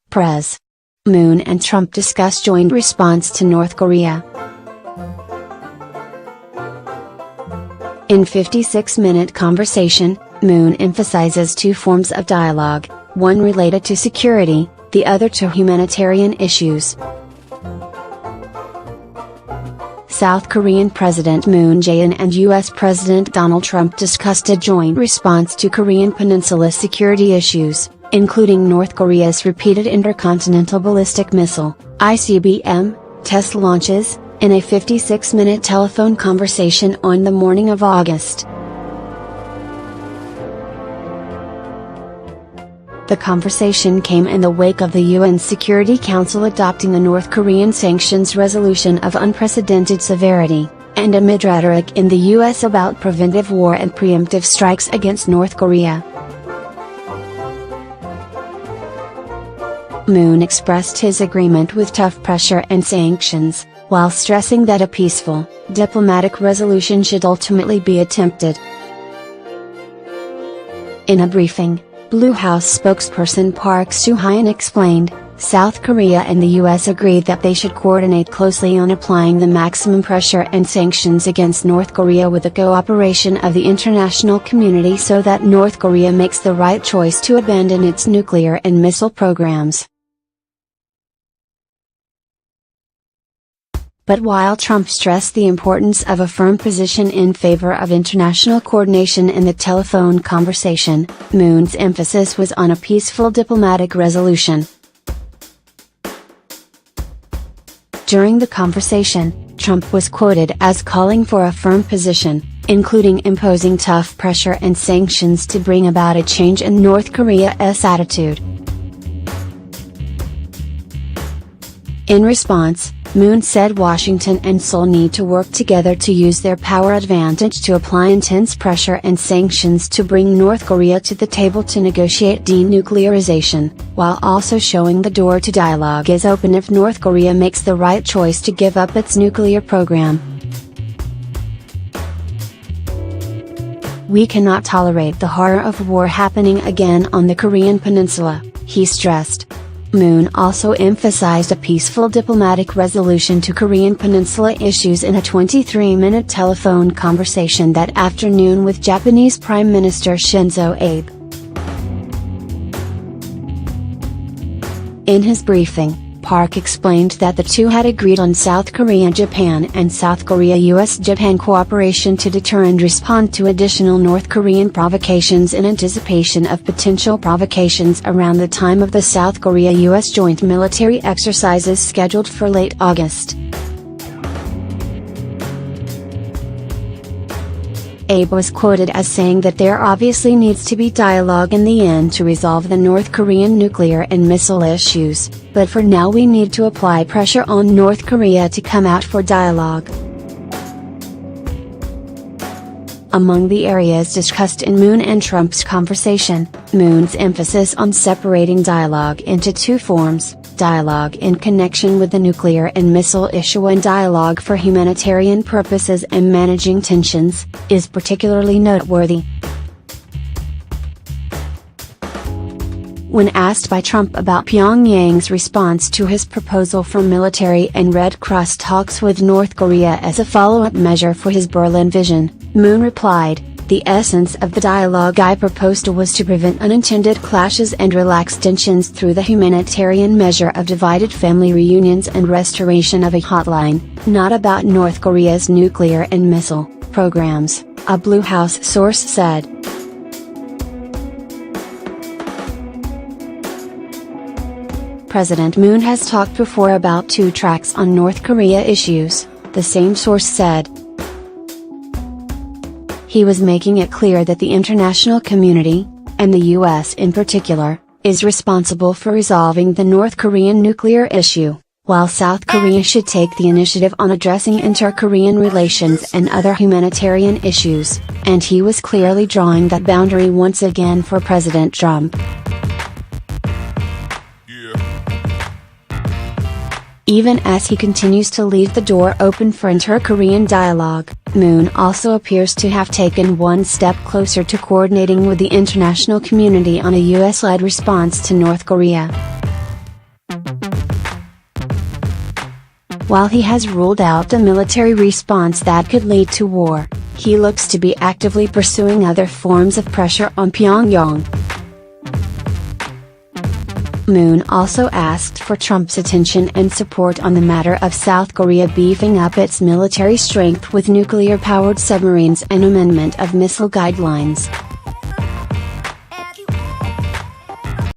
Pres. Moon and Trump discuss joint response to North Korea. In 56-minute conversation, Moon emphasizes two forms of dialogue, one related to security, the other to humanitarian issues. South Korean President Moon Jae-in and U.S. President Donald Trump discussed a joint response to Korean Peninsula security issues, including North Korea's repeated intercontinental ballistic missile, ICBM, test launches, in a 56-minute telephone conversation on the morning of August. The conversation came in the wake of the UN Security Council adopting the North Korean sanctions resolution of unprecedented severity, and amid rhetoric in the US about preventive war and preemptive strikes against North Korea. Moon expressed his agreement with tough pressure and sanctions, while stressing that a peaceful, diplomatic resolution should ultimately be attempted. In a briefing, Blue House spokesperson Park Soo-hyun explained, South Korea and the US agreed that they should coordinate closely on applying the maximum pressure and sanctions against North Korea with the cooperation of the international community so that North Korea makes the right choice to abandon its nuclear and missile programs. But while Trump stressed the importance of a firm position in favor of international coordination in the telephone conversation, Moon's emphasis was on a peaceful diplomatic resolution. During the conversation, Trump was quoted as calling for a firm position, including imposing tough pressure and sanctions to bring about a change in North Korea's attitude. In response, Moon said Washington and Seoul need to work together to use their power advantage to apply intense pressure and sanctions to bring North Korea to the table to negotiate denuclearization, while also showing the door to dialogue is open if North Korea makes the right choice to give up its nuclear program. We cannot tolerate the horror of war happening again on the Korean Peninsula, he stressed. Moon also emphasized a peaceful diplomatic resolution to Korean Peninsula issues in a 23-minute telephone conversation that afternoon with Japanese Prime Minister Shinzo Abe. In his briefing, Park explained that the two had agreed on South Korea-Japan and South Korea-US-Japan cooperation to deter and respond to additional North Korean provocations in anticipation of potential provocations around the time of the South Korea-US joint military exercises scheduled for late August. Abe was quoted as saying that there obviously needs to be dialogue in the end to resolve the North Korean nuclear and missile issues, but for now we need to apply pressure on North Korea to come out for dialogue. Among the areas discussed in Moon and Trump's conversation, Moon's emphasis on separating dialogue into two forms, dialogue in connection with the nuclear and missile issue and dialogue for humanitarian purposes and managing tensions, is particularly noteworthy. When asked by Trump about Pyongyang's response to his proposal for military and Red Cross talks with North Korea as a follow-up measure for his Berlin vision, Moon replied, "The essence of the dialogue I proposed was to prevent unintended clashes and relax tensions through the humanitarian measure of divided family reunions and restoration of a hotline, not about North Korea's nuclear and missile programs," a Blue House source said. President Moon has talked before about two tracks on North Korea issues, the same source said. He was making it clear that the international community, and the US in particular, is responsible for resolving the North Korean nuclear issue, while South Korea should take the initiative on addressing inter-Korean relations and other humanitarian issues, and he was clearly drawing that boundary once again for President Trump. Even as he continues to leave the door open for inter-Korean dialogue, Moon also appears to have taken one step closer to coordinating with the international community on a US-led response to North Korea. While he has ruled out a military response that could lead to war, he looks to be actively pursuing other forms of pressure on Pyongyang. Moon also asked for Trump's attention and support on the matter of South Korea beefing up its military strength with nuclear-powered submarines and amendment of missile guidelines.